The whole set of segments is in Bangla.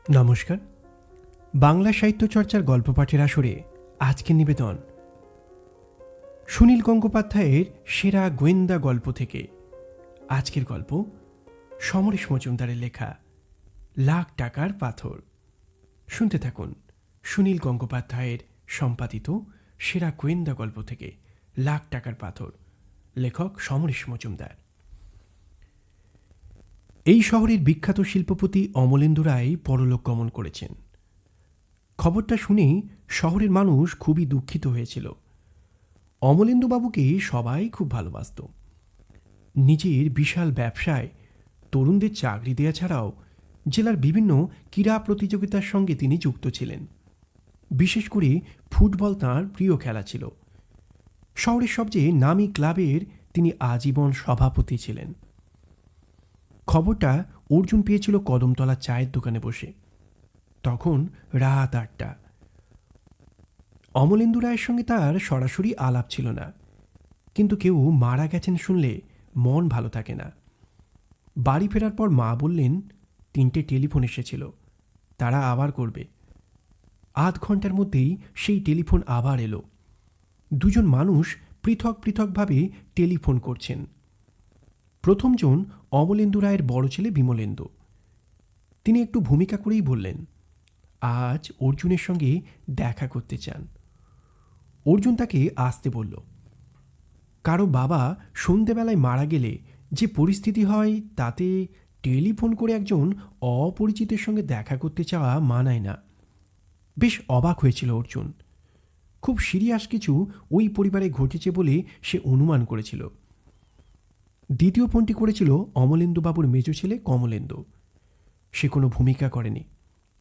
নমস্কার। বাংলা সাহিত্য চর্চার গল্প পাঠের আসরে আজকের নিবেদন সুনীল গঙ্গোপাধ্যায়ের সেরা গোয়েন্দা গল্প থেকে। আজকের গল্প সমরেশ মজুমদারের লেখা লাখ টাকার পাথর। শুনতে থাকুন সুনীল গঙ্গোপাধ্যায়ের সম্পাদিত সেরা গোয়েন্দা গল্প থেকে লাখ টাকার পাথর, লেখক সমরেশ মজুমদার। এই শহরের বিখ্যাত শিল্পপতি অমলেন্দু রায় পরলোক গমন করেছেন। খবরটা শুনে শহরের মানুষ খুবই দুঃখিত হয়েছিল। অমলেন্দুবাবুকে সবাই খুব ভালোবাসত। নিজের বিশাল ব্যবসায় তরুণদের চাকরি দেয়া ছাড়াও জেলার বিভিন্ন ক্রীড়া প্রতিযোগিতার সঙ্গে তিনি যুক্ত ছিলেন। বিশেষ করে ফুটবল তাঁর প্রিয় খেলা ছিল। শহরের সবচেয়ে নামী ক্লাবের তিনি আজীবন সভাপতি ছিলেন। খবরটা অর্জুন পেয়েছিল কদমতলা চায়ের দোকানে বসে। তখন রাত ৮টা। অমলেন্দু রায়ের সঙ্গে তার সরাসরি আলাপ ছিল না, কিন্তু কেউ মারা গেছেন শুনলে মন ভালো থাকে না। বাড়ি ফেরার পর মা বললেন ৩টে টেলিফোন এসেছিল, তারা আবার করবে। আধ ঘন্টার মধ্যেই সেই টেলিফোন আবার এলো। দুজন মানুষ পৃথক পৃথকভাবে টেলিফোন করছেন। প্রথমজন অমলেন্দু রায়ের বড় ছেলে বিমলেন্দু। তিনি একটু ভূমিকা করেই বললেন, আজ অর্জুনের সঙ্গে দেখা করতে চান। অর্জুন তাকে আসতে বলল। কারো বাবা সন্ধেবেলায় মারা গেলে যে পরিস্থিতি হয়, তাতে টেলিফোন করে একজন অপরিচিতের সঙ্গে দেখা করতে চাওয়া মানায় না। বেশ অবাক হয়েছিল অর্জুন। খুব সিরিয়াস কিছু ওই পরিবারে ঘটেছে বলে সে অনুমান করেছিল। দ্বিতীয় ফোনটি করেছিল অমলেন্দুবাবুর মেজ ছেলে কমলেন্দু। সে কোনো ভূমিকা করেনি।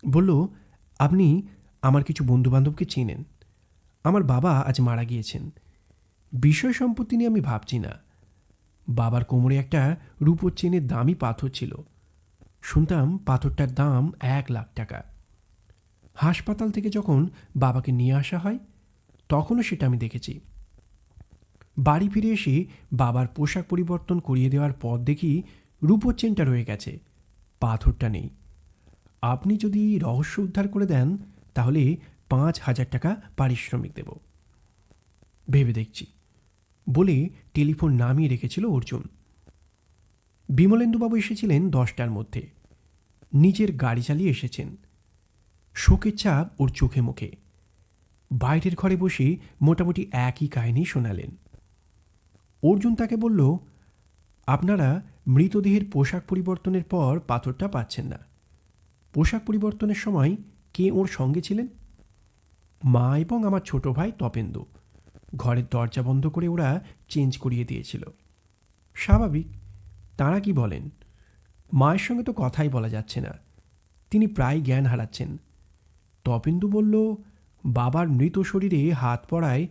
বলল, আপনি আমার কিছু বন্ধুবান্ধবকে চেনেন। আমার বাবা আজ মারা গিয়েছেন। বিষয় সম্পত্তি নিয়ে আমি ভাবছি না। বাবার কোমরে একটা রূপোর চেনের দামি পাথর ছিল। শুনতাম পাথরটার দাম ১,০০,০০০ টাকা। হাসপাতাল থেকে যখন বাবাকে নিয়ে আসা হয়, তখনও সেটা আমি দেখেছি। বাড়ি ফিরে এসে বাবার পোশাক পরিবর্তন করিয়ে দেওয়ার পর দেখি রূপোর চেনটা রয়ে গেছে, পাথরটা নেই। আপনি যদি রহস্য উদ্ধার করে দেন, তাহলে ৫,০০০ টাকা পারিশ্রমিক দেব। ভেবে দেখছি বলে টেলিফোন নামিয়ে রেখেছিল অর্জুন। বিমলেন্দুবাবু এসেছিলেন ১০টার মধ্যে। নিজের গাড়ি চালিয়ে এসেছেন। শোকের ছাপ ওর চোখে মুখে। বাইরের ঘরে বসে মোটামুটি একই কাহিনী শোনালেন। অর্জুন তাকে বলল, আপনারা মৃতদেহের পোশাক পরিবর্তনের পর পাথরটা পাচ্ছেন না। পোশাক পরিবর্তনের সময় কে ওর সঙ্গে ছিলেন? মা এবং আমার ছোট ভাই তপেন্দু। ঘরের দরজা বন্ধ করে ওরা চেঞ্জ করিয়ে দিয়েছিল। স্বাভাবিক। তাঁরা কি বলেন? মায়ের সঙ্গে তো কথাই বলা যাচ্ছে না, তিনি প্রায় জ্ঞান হারাচ্ছেন। তপেন্দু বলল, বাবার মৃত শরীরে হাত পড়ায়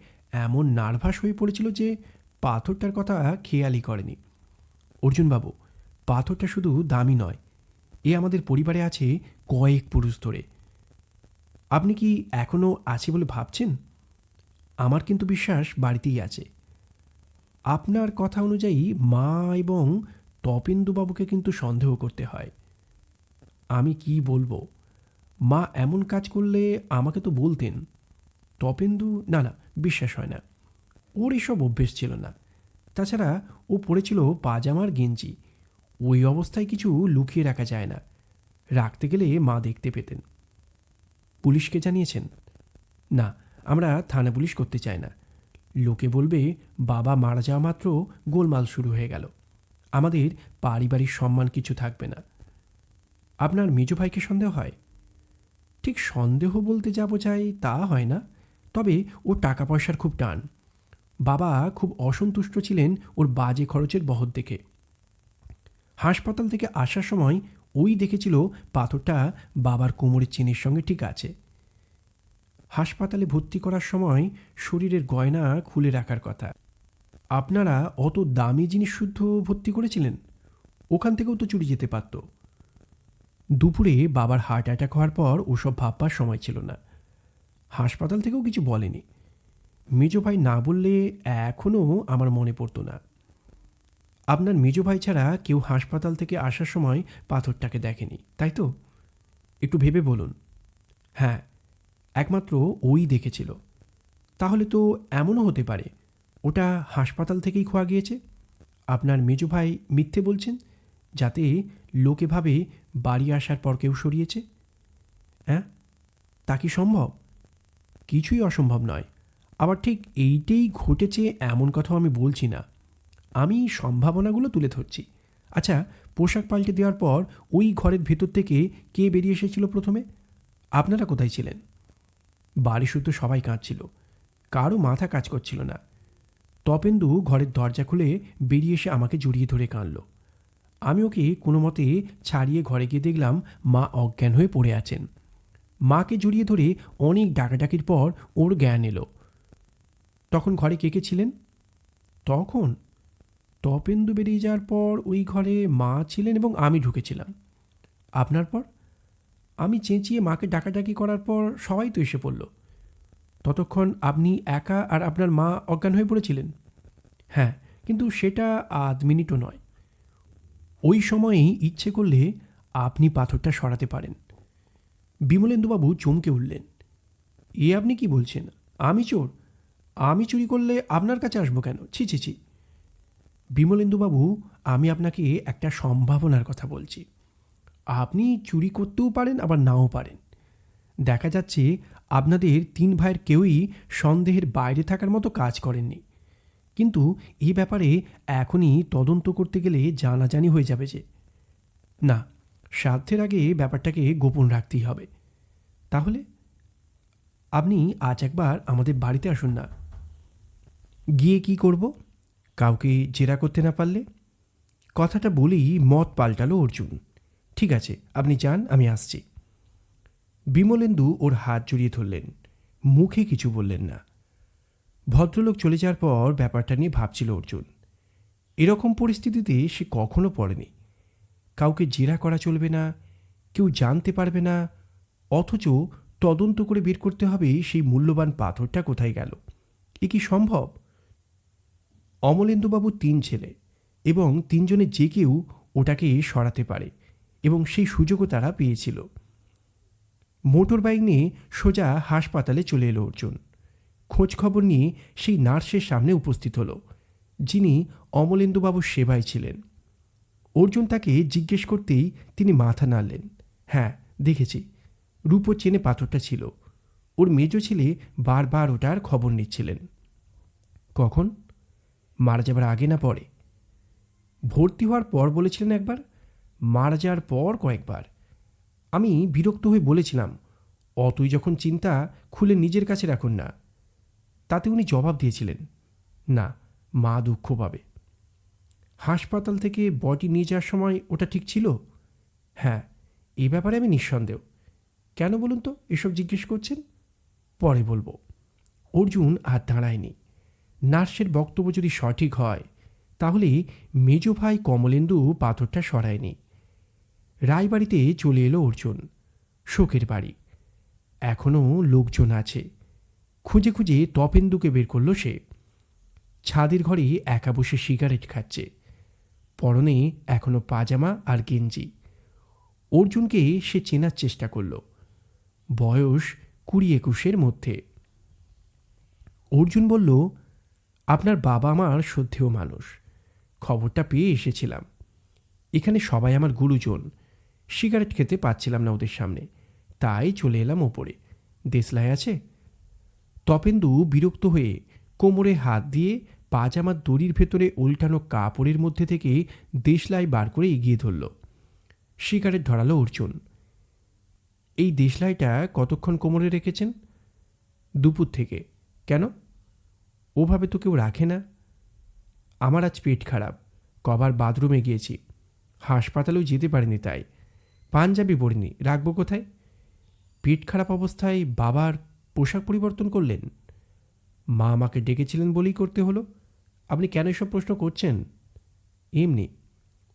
এমন নার্ভাস হয়ে পড়েছিল যে পাথরটার কথা খেয়ালই করেনি। অর্জুনবাবু, পাথরটা শুধু দামি নয়, এ আমাদের পরিবারে আছে কয়েক পুরুষ ধরে। আপনি কি এখনও আছে বলে ভাবছেন? আমার কিন্তু বিশ্বাস বাড়িতেই আছে। আপনার কথা অনুযায়ী মা এবং তপেন্দুবাবুকে কিন্তু সন্দেহ করতে হয়। আমি কি বলবো? মা এমন কাজ করলে আমাকে তো বলতেন। তপেন্দু, না না, বিশ্বাস হয় না। ওর এসব অভ্যেস ছিল না। তাছাড়া ও পড়েছিল পাজামার গেঞ্জি। ওই অবস্থায় কিছু লুকিয়ে রাখা যায় না। রাখতে গেলে মা দেখতে পেতেন। পুলিশকে জানিয়েছেন? না, আমরা থানা পুলিশ করতে চাই না। লোকে বলবে বাবা মারা যাওয়া মাত্র গোলমাল শুরু হয়ে গেল। আমাদের পারিবারিক সম্মান কিছু থাকবে না। আপনার মেজ ভাইকে সন্দেহ হয়? ঠিক সন্দেহ বলতে যা বোঝায় তা হয় না, তবে ওর টাকা পয়সার খুব টান। বাবা খুব অসন্তুষ্ট ছিলেন ওর বাজে খরচের বহর দেখে। হাসপাতাল থেকে আসার সময় ওই দেখেছিল পাথরটা বাবার কোমরের চেনের সঙ্গে ঠিক আছে। হাসপাতালে ভর্তি করার সময় শরীরের গয়না খুলে রাখার কথা। আপনারা অত দামি জিনিস শুদ্ধ ভর্তি করেছিলেন? ওখান থেকেও তো চুরি যেতে পারত। দুপুরে বাবার হার্ট অ্যাটাক হওয়ার পর ওসব ভাববার সময় ছিল না। হাসপাতাল থেকেও কিছু বলেনি। মেজ ভাই না বললে এখনও আমার মনে পড়তো না। আপনার মেজ ভাই ছাড়া কেউ হাসপাতাল থেকে আসার সময় পাথরটাকে দেখেনি, তাই তো? একটু ভেবে বলুন। হ্যাঁ, একমাত্র ওই দেখেছিল। তাহলে তো এমনও হতে পারে ওটা হাসপাতাল থেকেই খোয়া গিয়েছে। আপনার মেজো ভাই মিথ্যে বলছেন যাতে লোকে ভাবে বাড়ি আসার পর কেউ সরিয়েছে। হ্যাঁ, তা কি সম্ভব? কিছুই অসম্ভব নয়। আবার ঠিক এইটাই ঘটেছে এমন কথাও আমি বলছি না। আমি সম্ভাবনাগুলো তুলে ধরছি। আচ্ছা, পোশাক পাল্টে দেওয়ার পর ওই ঘরের ভেতর থেকে কে বেরিয়ে এসেছিল প্রথমে? আপনারা কোথায় ছিলেন? বাড়ি শুদ্ধ সবাই কাঁদছিল, কারও মাথা কাজ করছিল না। তপেন্দু ঘরের দরজা খুলে বেরিয়ে এসে আমাকে জড়িয়ে ধরে কাঁদল। আমি ওকে কোনো মতে ছাড়িয়ে ঘরে গিয়ে দেখলাম মা অজ্ঞান হয়ে পড়ে আছেন। মাকে জড়িয়ে ধরে অনেক ডাকাডাকির পর ওর জ্ঞান এলো। তখন ঘরে কে কে ছিলেন? তখন তপেন্দু বেরিয়ে যাওয়ার পর ওই ঘরে মা ছিলেন এবং আমি ঢুকেছিলাম। আপনার পর? আমি চেঁচিয়ে মাকে ডাকাডাকি করার পর সবাই তো এসে পড়ল। ততক্ষণ আপনি একা আর আপনার মা অজ্ঞান হয়ে পড়েছিলেন? হ্যাঁ, কিন্তু সেটা আধ মিনিটও নয়। ওই সময়েই ইচ্ছে করলে আপনি পাথরটা সরাতে পারেন। বিমলেন্দুবাবু চমকে উঠলেন। এ আপনি কি বলছেন? আমি চোর? আমি চুরি করলে আপনার কাছে আসবো কেন? ছি ছি ছি। বিমলেন্দুবাবু, আমি আপনাকে একটা সম্ভাবনার কথা বলছি। আপনি চুরি করতেও পারেন, আবার নাও পারেন। দেখা যাচ্ছে আপনাদের তিন ভাইয়ের কেউই সন্দেহের বাইরে থাকার মতো কাজ করেননি। কিন্তু এই ব্যাপারে এখনই তদন্ত করতে গেলে জানাজানি হয়ে যাবে যে। না, শ্রাদ্ধের আগে ব্যাপারটাকে গোপন রাখতেই হবে। তাহলে আপনি আজ একবার আমাদের বাড়িতে আসুন না। গিয়ে কি করব? কাউকে জেরা করতে না পারলে? কথাটা বলেই মত পাল্টালো অর্জুন। ঠিক আছে, আপনি যান, আমি আসছি। বিমলেন্দু ওর হাত জড়িয়ে ধরলেন, মুখে কিছু বললেন না। ভদ্রলোক চলে যাওয়ার পর ব্যাপারটা নিয়ে ভাবছিল অর্জুন। এরকম পরিস্থিতিতে সে কখনো পড়েনি। কাউকে জেরা করা চলবে না, কেউ জানতে পারবে না, অথচ তদন্ত করে বের করতে হবে সেই মূল্যবান পাথরটা কোথায় গেল। এ কি সম্ভব? অমলেন্দুবাবুর তিন ছেলে এবং তিনজনে যে কেউ ওটাকে সরাতে পারে এবং সেই সুযোগও তারা পেয়েছিল। মোটর বাইক নিয়ে সোজা হাসপাতালে চলে এলো অর্জুন। খোঁজ খবর নিয়ে সেই নার্সের সামনে উপস্থিত হলো, যিনি অমলেন্দুবাবুর সেবায় ছিলেন। অর্জুন তাকে জিজ্ঞেস করতেই তিনি মাথা নাড়লেন। হ্যাঁ, দেখেছি, রূপোর চেনে পাথরটা ছিল। ওর মেজো ছেলে বারবার ওটার খবর নিচ্ছিলেন। কখন? মারা যাবার আগে না পরে? ভর্তি হওয়ার পর বলেছিলেন একবার, মারা যাওয়ার পর কয়েকবার। আমি বিরক্ত হয়ে বলেছিলাম, অতই যখন চিন্তা, খুলে নিজের কাছে রাখুন না। তাতে উনি জবাব দিয়েছিলেন, না, মা দুঃখ পাবে। হাসপাতাল থেকে বডি নিয়ে যাওয়ার সময় ওটা ঠিক ছিল? হ্যাঁ, এ ব্যাপারে আমি নিঃসন্দেহ। কেন বলুন তো এসব জিজ্ঞেস করছেন? পরে বলবো। অর্জুন আর দাঁড়ায়নি। নার্সের বক্তব্য যদি সঠিক হয় তাহলে মেজো ভাই কমলেন্দু পাথরটা সরায়নি। রায়বাড়িতে চলে এলো অর্জুন। শোকের বাড়ি। এখনও লোকজন আছে। খুঁজে খুঁজে তপেন্দুকে বের করল সে। ছাদের ঘরে একা বসে সিগারেট খাচ্ছে। পরনে এখনো পাজামা আর গেঞ্জি। অর্জুনকে সে চেনার চেষ্টা করল। বয়স 20-21 মধ্যে। অর্জুন বলল, আপনার বাবা আমার শ্রদ্ধেয় মানুষ। খবরটা পেয়ে এসেছিলাম। এখানে সবাই আমার গুরুজন। সিগারেট খেতে পাচ্ছিলাম না ওদের সামনে, তাই চলে এলাম ওপরে। দেশলাই আছে? তপেন্দু বিরক্ত হয়ে কোমরে হাত দিয়ে পাজামার দড়ির ভেতরে উল্টানো কাপড়ের মধ্যে থেকে দেশলাই বার করে এগিয়ে ধরল। সিগারেট ধরালো অর্জুন। এই দেশলাইটা কতক্ষণ কোমরে রেখেছেন? দুপুর থেকে। কেন? ওভাবে তো কেউ রাখে না। আমার আজ পেট খারাপ, কবার বাথরুমে গিয়েছি, হাসপাতালেও যেতে পারিনি, তাই পাঞ্জাবি পরিনি, রাখবো কোথায়? পেট খারাপ অবস্থায় বাবার পোশাক পরিবর্তন করলেন? মা আমাকে ডেকেছিলেন বলেই করতে হলো। আপনি কেন এসব প্রশ্ন করছেন? এমনি।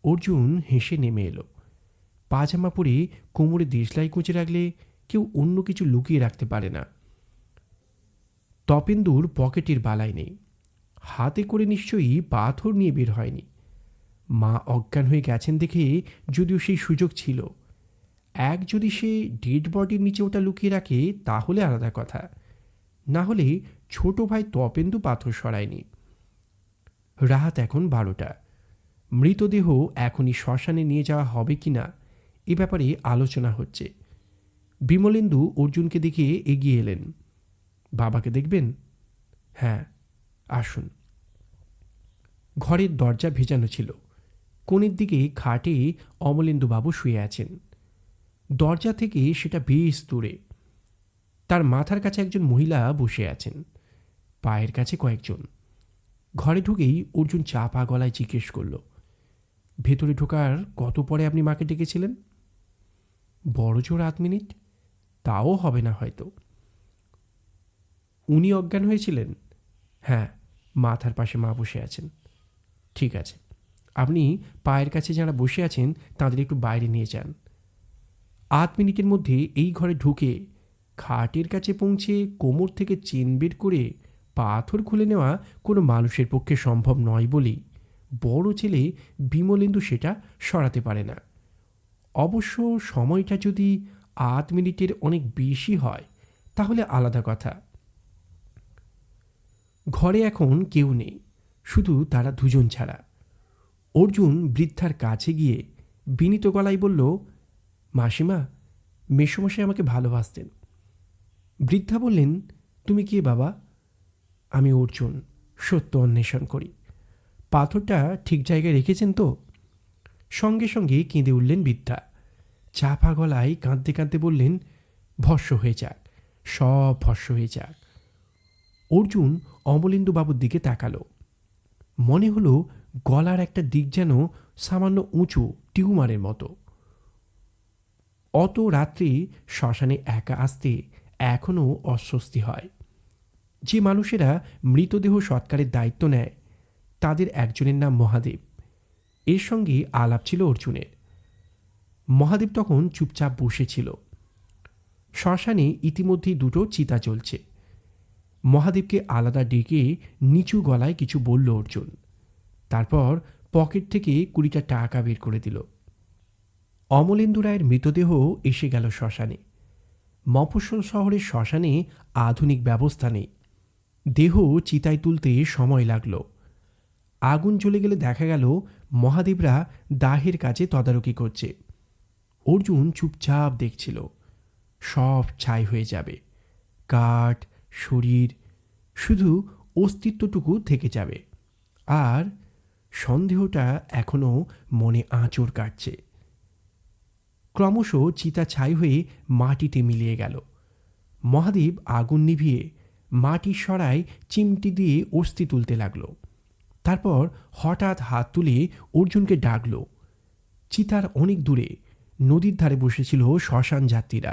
অর্জুন হেসে নেমে এলো। পাজামা পরে কোমরে দেশলাই কুঁচে রাখলে কেউ অন্য কিছু লুকিয়ে রাখতে পারে না। তপেন্দুর পকেটের বালাই নেই। হাতে করে নিশ্চয়ই পাথর নিয়ে বের হয়নি। মা অজ্ঞান হয়ে গেছেন দেখে যদিও সেই সুযোগ ছিল। এক যদি সে ডেড বডির নিচে ওটা লুকিয়ে রাখে তাহলে আলাদা কথা, না হলে ছোট ভাই তপেন্দু পাথর সরায়নি। রাত এখন 12টা। মৃতদেহ এখনই শ্মশানে নিয়ে যাওয়া হবে কি না এ ব্যাপারে আলোচনা হচ্ছে। বিমলেন্দু অর্জুনকে দেখে এগিয়ে এলেন। বাবাকে দেখবেন? হ্যাঁ, আসুন। ঘরের দরজা ভেজানো ছিল। কোণের দিকে খাটে অমলেন্দুবাবু শুয়ে আছেন। দরজা থেকে সেটা বেশ দূরে। তার মাথার কাছে একজন মহিলা বসে আছেন, পায়ের কাছে কয়েকজন। ঘরে ঢুকেই অর্জুন চাপা গলায় জিজ্ঞেস করল, ভেতরে ঢোকার কত পরে আপনি মাকে ডেকেছিলেন? বড় জোর 8 মিনিট, তাও হবে না হয়তো। উনি অজ্ঞান হয়েছিলেন? হ্যাঁ, মাথার পাশে মা বসে আছেন। ঠিক আছে, আপনি পায়ের কাছে যারা বসে আছেন তাদের একটু বাইরে নিয়ে যান। 8 মিনিটের মধ্যে এই ঘরে ঢুকে খাটের কাছে পৌঁছে কোমর থেকে চেন বের করে পাথর খুলে নেওয়া কোনো মানুষের পক্ষে সম্ভব নয় বলেই বড় ছেলে বিমলেন্দু সেটা সরাতে পারে না। অবশ্য সময়টা যদি 8 মিনিটের অনেক বেশি হয় তাহলে আলাদা কথা। ঘরে এখন কেউ নেই, শুধু তারা দুজন ছাড়া। অর্জুন বৃদ্ধার কাছে গিয়ে বিনীত গলায় বলল, মাসিমা, মেসোমশাই আমাকে ভালোবাসতেন। বৃদ্ধা বললেন, তুমি কে বাবা? আমি অর্জুন, সত্য অন্বেষণ করি। পাথরটা ঠিক জায়গায় রেখেছেন তো? সঙ্গে সঙ্গে কেঁদে উঠলেন বৃদ্ধা। চাপা গলায় কাঁদতে কাঁদতে বললেন, ভস্য হয়ে যাক, সব ভস্য হয়ে যাক। অর্জুন অমলেন্দুবাবুর দিকে তাকালো। মনে হলো গলার একটা দিক যেন সামান্য উঁচু, টিউমারের মতো। অত রাত্রে শ্মশানে একা আসতে এখনও অস্বস্তি হয়। যে মানুষেরা মৃতদেহ সৎকারের দায়িত্ব নেয় তাদের একজনের নাম মহাদেব। এর সঙ্গে আলাপ ছিল অর্জুনের। মহাদেব তখন চুপচাপ বসেছিল। শ্মশানে ইতিমধ্যেই 2টো চিতা জ্বলছে। মহাদেবকে আলাদা ডেকে নিচু গলায় কিছু বলল অর্জুন। তারপর পকেট থেকে 20টা টাকা বের করে দিল। অমলেন্দু রায়ের মৃতদেহ এসে গেল শ্মশানে। মফস্বল শহরের শ্মশানে আধুনিক ব্যবস্থা নেই। দেহ চিতায় তুলতে সময় লাগল। আগুন জ্বলে গেলে দেখা গেল মহাদেবরা দাহের কাজে তদারকি করছে। অর্জুন চুপচাপ দেখছিল। সব ছাই হয়ে যাবে, কাঠ, শরীর, শুধু অস্তিত্বটুকু থেকে যাবে। আর সন্দেহটা এখনও মনে আঁচড় কাটছে। ক্রমশ চিতা ছাই হয়ে মাটিতে মিলিয়ে গেল। মহাদেব আগুন নিভিয়ে মাটি সরায় চিমটি দিয়ে অস্থি তুলতে লাগল। তারপর হঠাৎ হাত তুলে অর্জুনকে ডাকল। চিতার অনেক দূরে নদীর ধারে বসেছিল শ্মশান যাত্রীরা।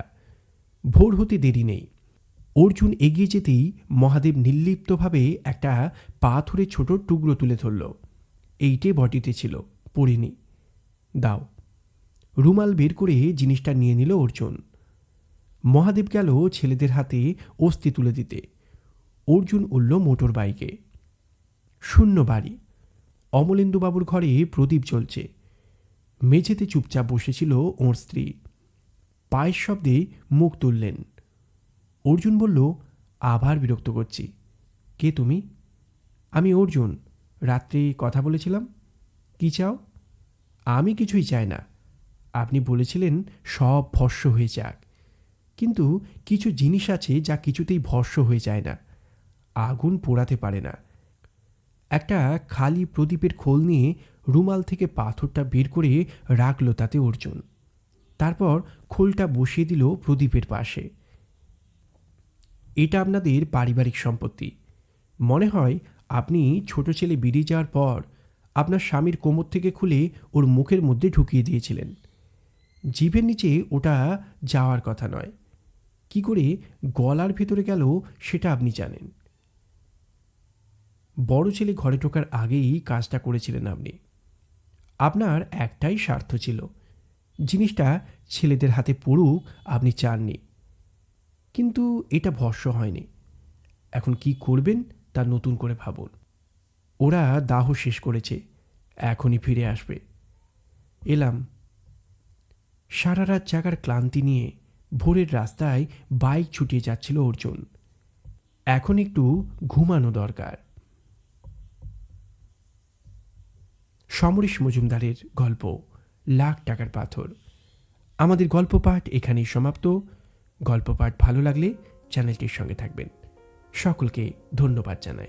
ভোর হতে দেরি নেই। অর্জুন এগিয়ে যেতেই মহাদেব নির্লিপ্তভাবে একটা পাথরের ছোট টুকরো তুলে ধরল। এইটে বটিতে ছিল, পড়িনি। দাও। রুমাল বের করে জিনিসটা নিয়ে নিল অর্জুন। মহাদেব গেল ছেলেদের হাতে অস্থি তুলে দিতে। অর্জুন উঠল মোটর বাইকে। শূন্য বাড়ি। অমলেন্দুবাবুর ঘরে প্রদীপ জ্বলছে। মেঝেতে চুপচাপ বসেছিল ওর স্ত্রী। পায়ের শব্দে মুখ তুললেন। অর্জুন বলল, আবার বিরক্ত করছি। কে তুমি? আমি অর্জুন, রাত্রে কথা বলেছিলাম। কি চাও? আমি কিছুই চাই না। আপনি বলেছিলেন সব ভস্য হয়ে যাক, কিন্তু কিছু জিনিস আছে যা কিছুতেই ভস্য হয়ে যায় না, আগুন পোড়াতে পারে না। একটা খালি প্রদীপের খোল নিয়ে রুমাল থেকে পাথরটা বের করে রাখল তাতে অর্জুন। তারপর খোলটা বসিয়ে দিল প্রদীপের পাশে। এটা আপনাদের পারিবারিক সম্পত্তি। মনে হয় আপনি ছোট ছেলে বেরিয়ে যাওয়ার পর আপনার স্বামীর কোমর থেকে খুলে ওর মুখের মধ্যে ঢুকিয়ে দিয়েছিলেন। জিভের নিচে ওটা যাওয়ার কথা নয়, কি করে গলার ভেতরে গেল সেটা আপনি জানেন। বড় ছেলে ঘরে ঢোকার আগেই কাজটা করেছিলেন আপনি। আপনার একটাই স্বার্থ ছিল, জিনিসটা ছেলেদের হাতে পড়ুক আপনি চাননি। কিন্তু এটা ভস্য হয়নি। এখন কি করবেন তা নতুন করে ভাবুন। ওরা দাহ শেষ করেছে, এখনই ফিরে আসবে। এলাম। সারা রাত জাগার ক্লান্তি নিয়ে ভোরের রাস্তায় বাইক ছুটিয়ে যাচ্ছিল অর্জুন। এখন একটু ঘুমানো দরকার। সমরেশ মজুমদারের গল্প লাখ টাকার পাথর। আমাদের গল্প পাঠ এখানেই সমাপ্ত। গল্প পাঠ ভালো লাগলে চ্যানেলটির সঙ্গে থাকবেন। সকলকে ধন্যবাদ জানাই।